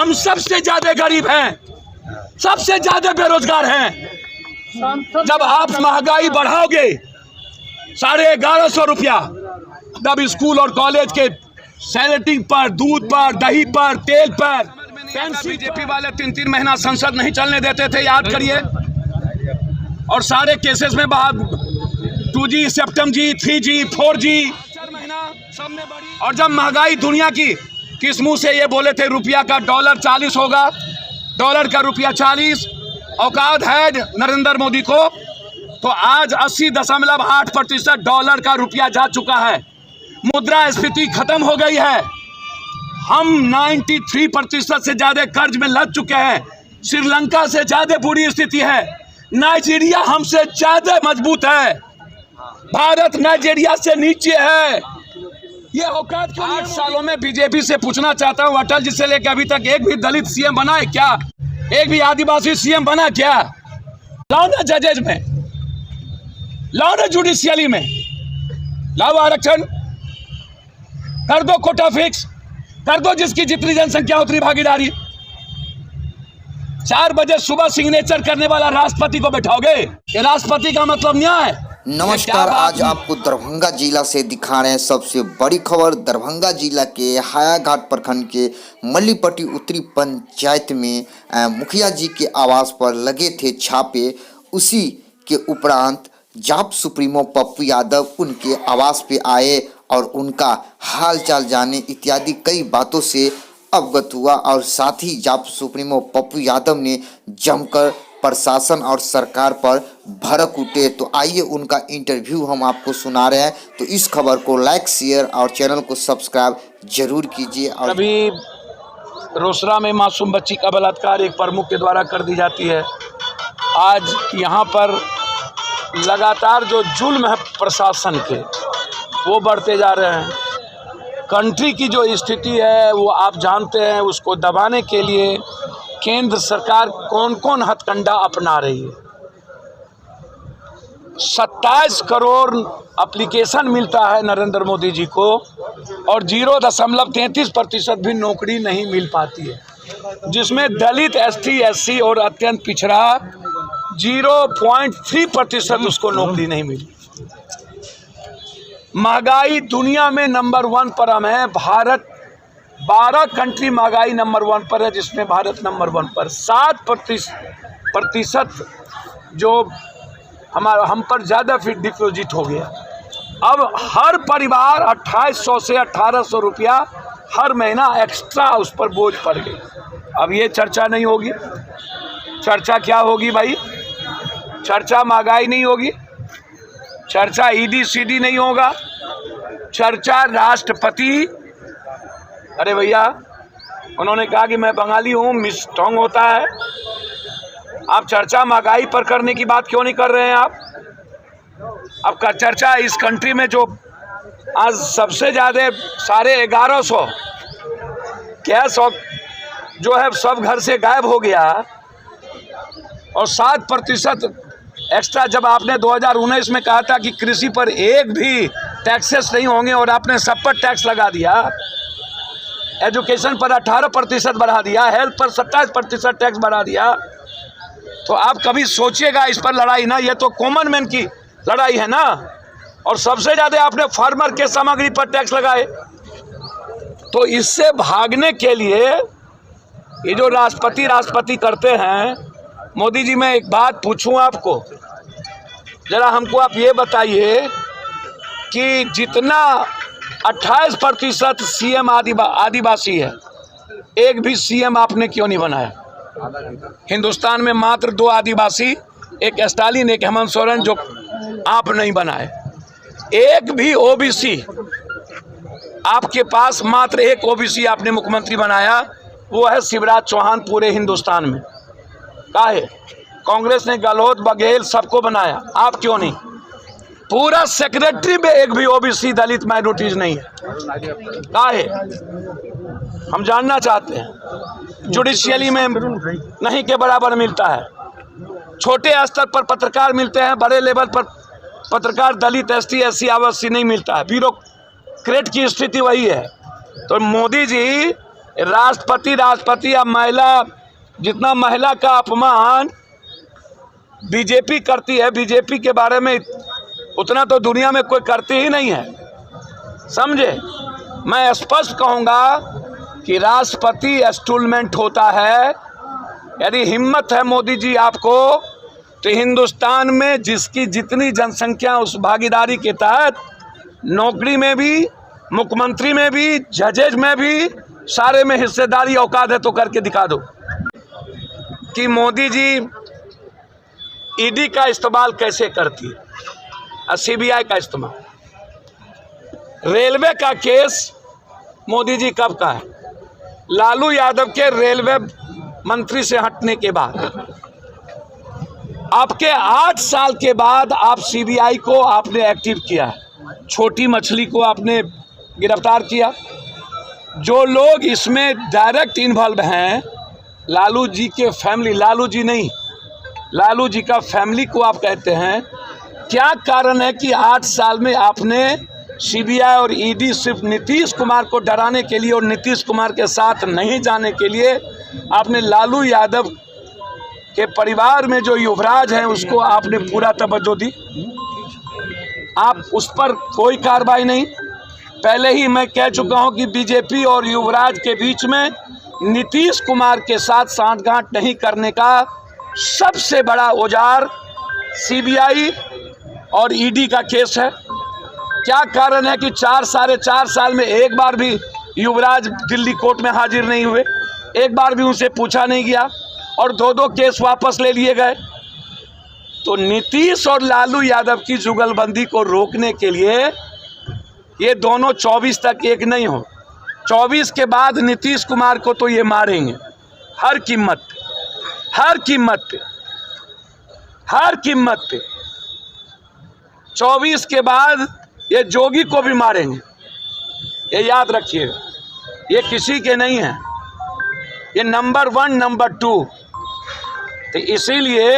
हम सबसे ज्यादा गरीब हैं, सबसे ज्यादा बेरोजगार हैं। जब आप महंगाई बढ़ाओगे 1150 रुपया, तब स्कूल और कॉलेज के सैनिटरी पर, दूध पर, दही पर, तेल पर, बीजेपी वाले 3-3 महीना संसद नहीं चलने देते थे, याद करिए। और सारे केसेस में 2G, सेप्टम जी, 3G, 4G महीना सब में बढ़ी। और जब महंगाई दुनिया की किस मुंह से ये बोले थे रुपया का डॉलर 40 होगा, डॉलर का रुपया 40, औकात है नरेंद्र मोदी को, तो आज 80.8% डॉलर का रुपया जा चुका है। मुद्रास्फीति खत्म हो गई है। हम 93% से ज्यादा कर्ज में लग चुके हैं। श्रीलंका से ज्यादा बुरी स्थिति है। नाइजीरिया हमसे ज्यादा मजबूत है। भारत नाइजीरिया से नीचे है। ये औकात 8 सालों में बीजेपी से पूछना चाहता हूँ, अटल जी से लेकर अभी तक एक भी दलित सीएम बना है क्या? एक भी आदिवासी सीएम बना क्या? लाओ ना जजेज में, लाओ ना जुडिशियली में, लाओ आरक्षण, कर दो कोटा फिक्स, कर दो जिसकी जितनी जनसंख्या उतनी भागीदारी। 4 बजे सुबह सिग्नेचर करने वाला राष्ट्रपति को बैठाओगे? ये राष्ट्रपति का मतलब न्याय? नमस्कार, आज आपको दरभंगा जिला से दिखा रहे हैं सबसे बड़ी खबर। दरभंगा जिला के हायाघाट प्रखंड के मल्लीपट्टी उत्तरी पंचायत में मुखिया जी के आवास पर लगे थे छापे। उसी के उपरांत जाप सुप्रीमो पप्पू यादव उनके आवास पे आए और उनका हालचाल जाने इत्यादि कई बातों से अवगत हुआ। और साथ ही जाप सुप्रीमो पप्पू यादव ने जमकर प्रशासन और सरकार पर भड़क उठे। तो आइए उनका इंटरव्यू हम आपको सुना रहे हैं। तो इस खबर को लाइक, शेयर और चैनल को सब्सक्राइब जरूर कीजिए। और अभी रोसड़ा में मासूम बच्ची का बलात्कार एक प्रमुख के द्वारा कर दी जाती है। आज यहाँ पर लगातार जो जुल्म है प्रशासन के, वो बढ़ते जा रहे हैं। कंट्री की जो स्थिति है वो आप जानते हैं, उसको दबाने के लिए केंद्र सरकार कौन कौन हथकंडा अपना रही है। 27 करोड़ एप्लीकेशन मिलता है नरेंद्र मोदी जी को और 0.33% भी नौकरी नहीं मिल पाती है, जिसमें दलित, ST, SC और अत्यंत पिछड़ा 0.3% उसको नौकरी नहीं मिली। महंगाई दुनिया में नंबर 1 पर हम है। भारत 12 कंट्री महंगाई नंबर 1 पर है, जिसमें भारत नंबर 1 पर। 7% जो हम पर ज़्यादा फिर डिपॉजिट हो गया। अब हर परिवार 2800 से 1800 रुपया हर महीना एक्स्ट्रा उस पर बोझ पड़ गई। अब ये चर्चा नहीं होगी। चर्चा क्या होगी भाई? चर्चा महंगाई नहीं होगी, चर्चा ED-CD नहीं होगा, चर्चा राष्ट्रपति। अरे भैया, उन्होंने कहा कि मैं बंगाली हूँ, मिस टोंग होता है। आप चर्चा महंगाई पर करने की बात क्यों नहीं कर रहे हैं आप? अब का चर्चा इस कंट्री में जो आज सबसे ज़्यादा 1150 गैस जो है सब घर से गायब हो गया और 7% एक्स्ट्रा। जब आपने 2019 में कहा था कि कृषि पर एक भी टैक्सेस नहीं होंगे और आपने सब पर टैक्स लगा दिया, एजुकेशन पर 18% बढ़ा दिया, हेल्थ पर 27% टैक्स बढ़ा दिया, तो आप कभी सोचिएगा इस पर लड़ाई ना, ये तो कॉमन मैन की लड़ाई है ना। और सबसे ज़्यादा आपने फार्मर के सामग्री पर टैक्स लगाए। तो इससे भागने के लिए ये जो राष्ट्रपति करते हैं, मोदी जी मैं एक बात पूछूं आपको, जरा हमको आप ये बताइए कि जितना 28% CM आदिवासी है, एक भी CM आपने क्यों नहीं बनाया? हिंदुस्तान में मात्र 2 आदिवासी, एक स्टालिन, एक हेमंत सोरेन, जो आप नहीं बनाए। एक भी OBC आपके पास, मात्र एक OBC आपने मुख्यमंत्री बनाया, वो है शिवराज चौहान पूरे हिंदुस्तान में। काहे? कांग्रेस ने गहलोत, बघेल सबको बनाया, आप क्यों नहीं? पूरा सेक्रेटरी में एक भी OBC दलित माइनॉरिटीज नहीं है। काहे? हम जानना चाहते हैं। जुडिशियली में नहीं के बराबर मिलता है। छोटे स्तर पर पत्रकार मिलते हैं, बड़े लेवल पर पत्रकार दलित, ST, SC, आवासी नहीं मिलता है। ब्यूरोक्रेट की स्थिति वही है। तो मोदी जी राष्ट्रपति या महिला, जितना महिला का अपमान बीजेपी करती है, बीजेपी के बारे में उतना तो दुनिया में कोई करती ही नहीं है, समझे। मैं स्पष्ट कहूँगा कि राष्ट्रपति इंस्टॉलमेंट होता है। यदि हिम्मत है मोदी जी आपको, तो हिंदुस्तान में जिसकी जितनी जनसंख्या उस भागीदारी के तहत नौकरी में भी, मुख्यमंत्री में भी, जजेज में भी, सारे में हिस्सेदारी औकात है तो करके दिखा दो कि मोदी जी ईडी का इस्तेमाल कैसे करती है और सीबीआई का इस्तेमाल। रेलवे का केस मोदी जी कब का है? लालू यादव के रेलवे मंत्री से हटने के बाद। आपके 8 साल के बाद आप सीबीआई को आपने एक्टिव किया, छोटी मछली को आपने गिरफ्तार किया। जो लोग इसमें डायरेक्ट इन्वॉल्व हैं, लालू जी के फैमिली, लालू जी नहीं, लालू जी का फैमिली को आप कहते हैं, क्या कारण है कि 8 साल में आपने सीबीआई और ईडी सिर्फ नीतीश कुमार को डराने के लिए और नीतीश कुमार के साथ नहीं जाने के लिए आपने लालू यादव के परिवार में जो युवराज हैं उसको आपने पूरा तवज्जो दी? आप उस पर कोई कार्रवाई नहीं। पहले ही मैं कह चुका हूं कि बीजेपी और युवराज के बीच में नीतीश कुमार के साथ सांठगांठ नहीं करने का सबसे बड़ा औजार सीबीआई और ईडी का केस है। क्या कारण है कि 4-4.5 साल में एक बार भी युवराज दिल्ली कोर्ट में हाजिर नहीं हुए, एक बार भी उनसे पूछा नहीं गया और 2-2 केस वापस ले लिए गए। तो नीतीश और लालू यादव की जुगलबंदी को रोकने के लिए ये दोनों 24 तक एक नहीं हो। 24 के बाद नीतीश कुमार को तो ये मारेंगे हर कीमत पे, हर कीमत पे, हर कीमत पे। 24 के बाद ये जोगी को भी मारेंगे, ये याद रखिएगा। ये किसी के नहीं है, ये नंबर 1 नंबर 2। तो इसीलिए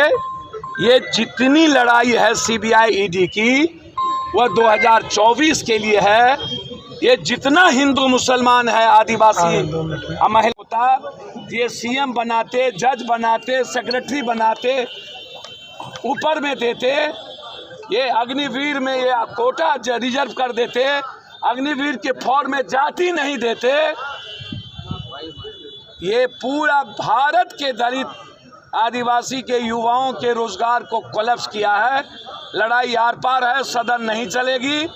ये जितनी लड़ाई है सीबीआई ईडी की वह 2024 के लिए है। ये जितना हिंदू मुसलमान है, आदिवासी महिला होता, ये सीएम बनाते, जज बनाते, सेक्रेटरी बनाते, ऊपर में देते, ये अग्निवीर में ये कोटा रिजर्व कर देते, अग्निवीर के फॉर्म में जाति नहीं देते। ये पूरा भारत के दलित आदिवासी के युवाओं के रोजगार को कोलैप्स किया है। लड़ाई आर पार है, सदन नहीं चलेगी।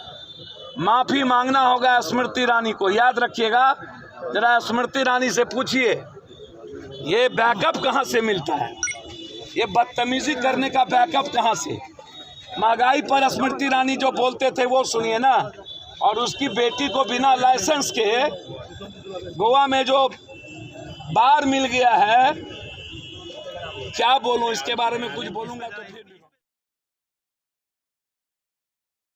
माफ़ी मांगना होगा स्मृति ईरानी को, याद रखिएगा। जरा स्मृति ईरानी से पूछिए ये बैकअप कहाँ से मिलता है, ये बदतमीजी करने का बैकअप कहाँ से। महंगाई पर स्मृति ईरानी जो बोलते थे वो सुनिए ना। और उसकी बेटी को बिना लाइसेंस के गोवा में जो बार मिल गया है, क्या बोलूं इसके बारे में, कुछ बोलूंगा तो फिर